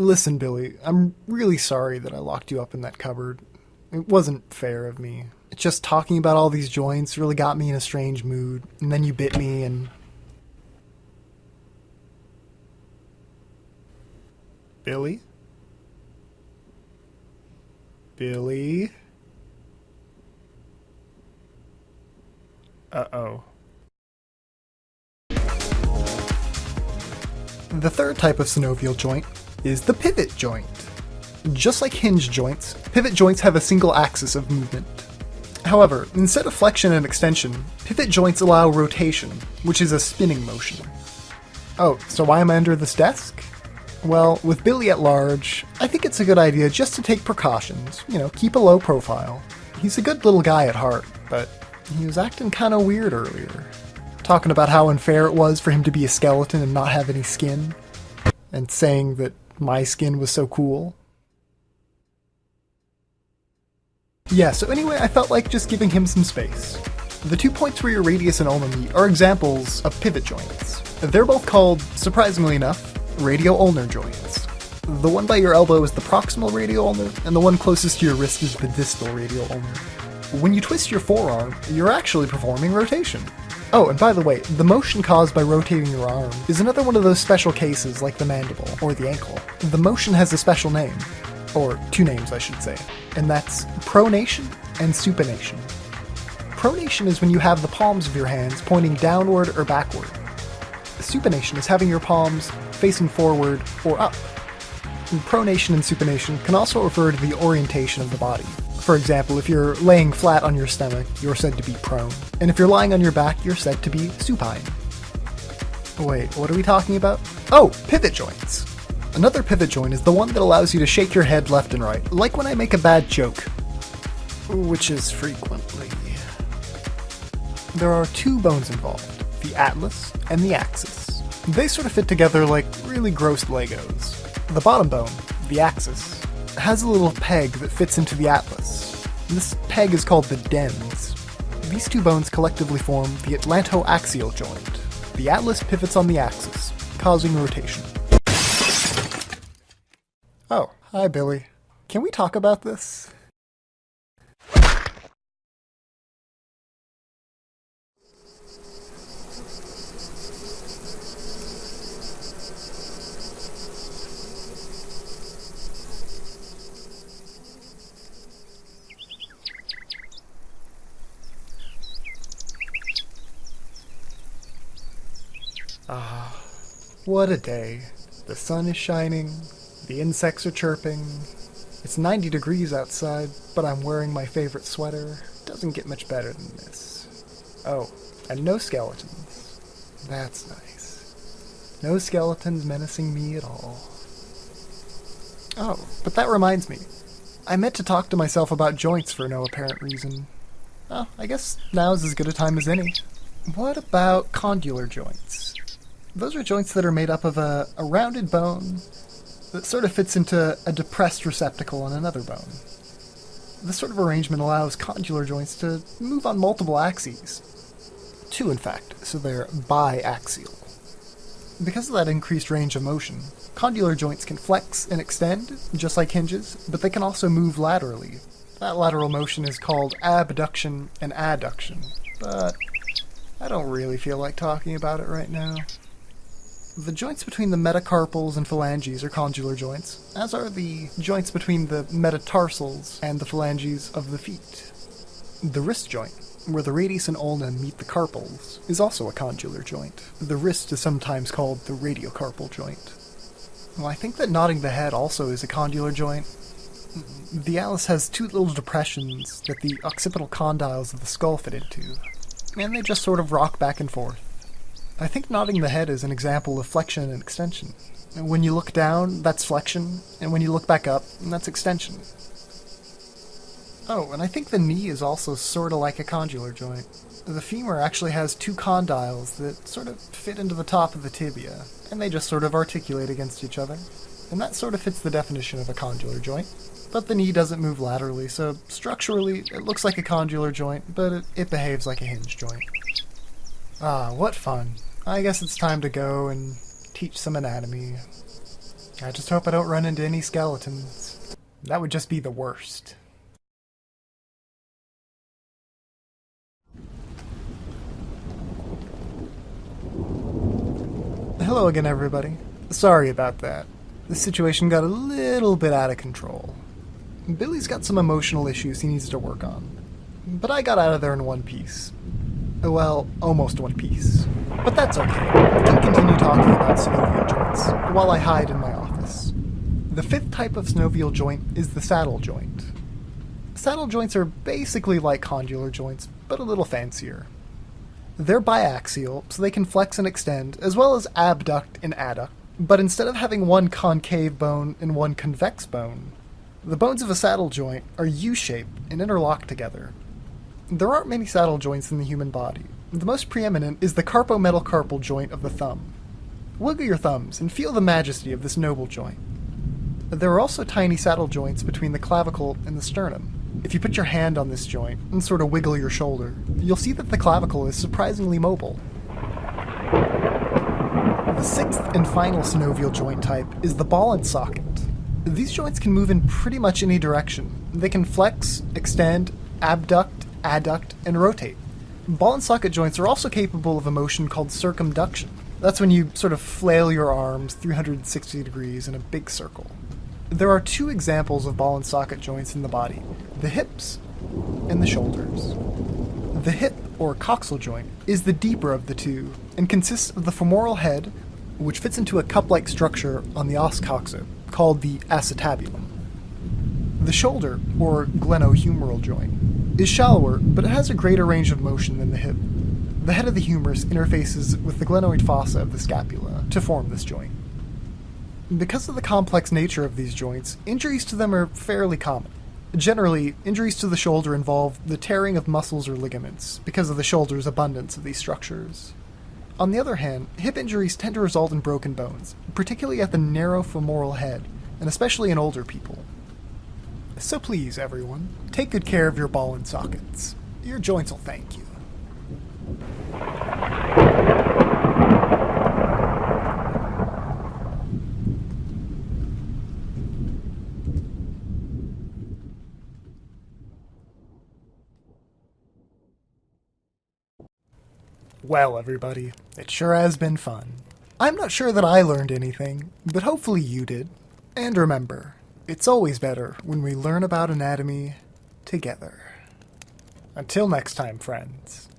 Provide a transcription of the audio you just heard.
Listen, Billy, I'm really sorry that I locked you up in that cupboard. It wasn't fair of me. Just talking about all these joints really got me in a strange mood, and then you bit me and... Billy? Billy? Uh-oh. The third type of synovial joint is the pivot joint. Just like hinge joints, pivot joints have a single axis of movement. However, instead of flexion and extension, pivot joints allow rotation, which is a spinning motion. Oh, so why am I under this desk? Well, with Billy at large, I think it's a good idea just to take precautions, keep a low profile. He's a good little guy at heart, but he was acting kinda weird earlier. Talking about how unfair it was for him to be a skeleton and not have any skin, and saying that my skin was so cool. Yeah, so anyway, I felt like just giving him some space. The 2 points where your radius and ulna meet are examples of pivot joints. They're both called, surprisingly enough, radial-ulnar joints. The one by your elbow is the proximal radial-ulnar, and the one closest to your wrist is the distal radial-ulnar. When you twist your forearm, you're actually performing rotation. Oh, and by the way, the motion caused by rotating your arm is another one of those special cases like the mandible, or the ankle. The motion has a special name. Or two names, I should say. And that's pronation and supination. Pronation is when you have the palms of your hands pointing downward or backward. Supination is having your palms facing forward or up. And pronation and supination can also refer to the orientation of the body. For example, if you're laying flat on your stomach, you're said to be prone. And if you're lying on your back, you're said to be supine. Wait, what are we talking about? Oh, pivot joints! Another pivot joint is the one that allows you to shake your head left and right, like when I make a bad joke. Which is frequently. There are two bones involved, the atlas and the axis. They sort of fit together like really gross Legos. The bottom bone, the axis, has a little peg that fits into the atlas. This peg is called the dens. These two bones collectively form the atlantoaxial joint. The atlas pivots on the axis, causing rotation. Oh, hi Billy. Can we talk about this? Ah, what a day. The sun is shining. The insects are chirping. It's 90 degrees outside, but I'm wearing my favorite sweater. Doesn't get much better than this. Oh, and no skeletons. That's nice. No skeletons menacing me at all. Oh, but that reminds me. I meant to talk to myself about joints for no apparent reason. Oh, I guess now's as good a time as any. What about condylar joints? Those are joints that are made up of a rounded bone that sort of fits into a depressed receptacle on another bone. This sort of arrangement allows condylar joints to move on multiple axes. Two, in fact, so they're biaxial. Because of that increased range of motion, condylar joints can flex and extend, just like hinges, but they can also move laterally. That lateral motion is called abduction and adduction, but I don't really feel like talking about it right now. The joints between the metacarpals and phalanges are condylar joints, as are the joints between the metatarsals and the phalanges of the feet. The wrist joint, where the radius and ulna meet the carpals, is also a condylar joint. The wrist is sometimes called the radiocarpal joint. Well, I think that nodding the head also is a condylar joint. The atlas has two little depressions that the occipital condyles of the skull fit into, and they just sort of rock back and forth. I think nodding the head is an example of flexion and extension. When you look down, that's flexion, and when you look back up, that's extension. Oh, and I think the knee is also sort of like a condylar joint. The femur actually has two condyles that sort of fit into the top of the tibia, and they just sort of articulate against each other. And that sort of fits the definition of a condylar joint. But the knee doesn't move laterally, so structurally it looks like a condylar joint, but it behaves like a hinge joint. Ah, what fun. I guess it's time to go and teach some anatomy. I just hope I don't run into any skeletons. That would just be the worst. Hello again, everybody. Sorry about that. The situation got a little bit out of control. Billy's got some emotional issues he needs to work on. But I got out of there in one piece. Well, almost one piece. But that's okay. I can continue talking about synovial joints while I hide in my office. The fifth type of synovial joint is the saddle joint. Saddle joints are basically like condylar joints, but a little fancier. They're biaxial, so they can flex and extend, as well as abduct and adduct, but instead of having one concave bone and one convex bone, the bones of a saddle joint are U-shaped and interlock together. There aren't many saddle joints in the human body. The most preeminent is the carpometacarpal joint of the thumb. Wiggle your thumbs and feel the majesty of this noble joint. There are also tiny saddle joints between the clavicle and the sternum. If you put your hand on this joint and sort of wiggle your shoulder, you'll see that the clavicle is surprisingly mobile. The sixth and final synovial joint type is the ball and socket. These joints can move in pretty much any direction. They can flex, extend, abduct, adduct, and rotate. Ball and socket joints are also capable of a motion called circumduction. That's when you sort of flail your arms 360 degrees in a big circle. There are two examples of ball and socket joints in the body, the hips and the shoulders. The hip, or coxal joint, is the deeper of the two and consists of the femoral head, which fits into a cup-like structure on the os coxa, called the acetabulum. The shoulder, or glenohumeral joint, is shallower, but it has a greater range of motion than the hip. The head of the humerus interfaces with the glenoid fossa of the scapula to form this joint. Because of the complex nature of these joints, injuries to them are fairly common. Generally, injuries to the shoulder involve the tearing of muscles or ligaments, because of the shoulder's abundance of these structures. On the other hand, hip injuries tend to result in broken bones, particularly at the narrow femoral head, and especially in older people. So please, everyone, take good care of your ball and sockets. Your joints will thank you. Well, everybody, it sure has been fun. I'm not sure that I learned anything, but hopefully you did. And remember, it's always better when we learn about anatomy together. Until next time, friends.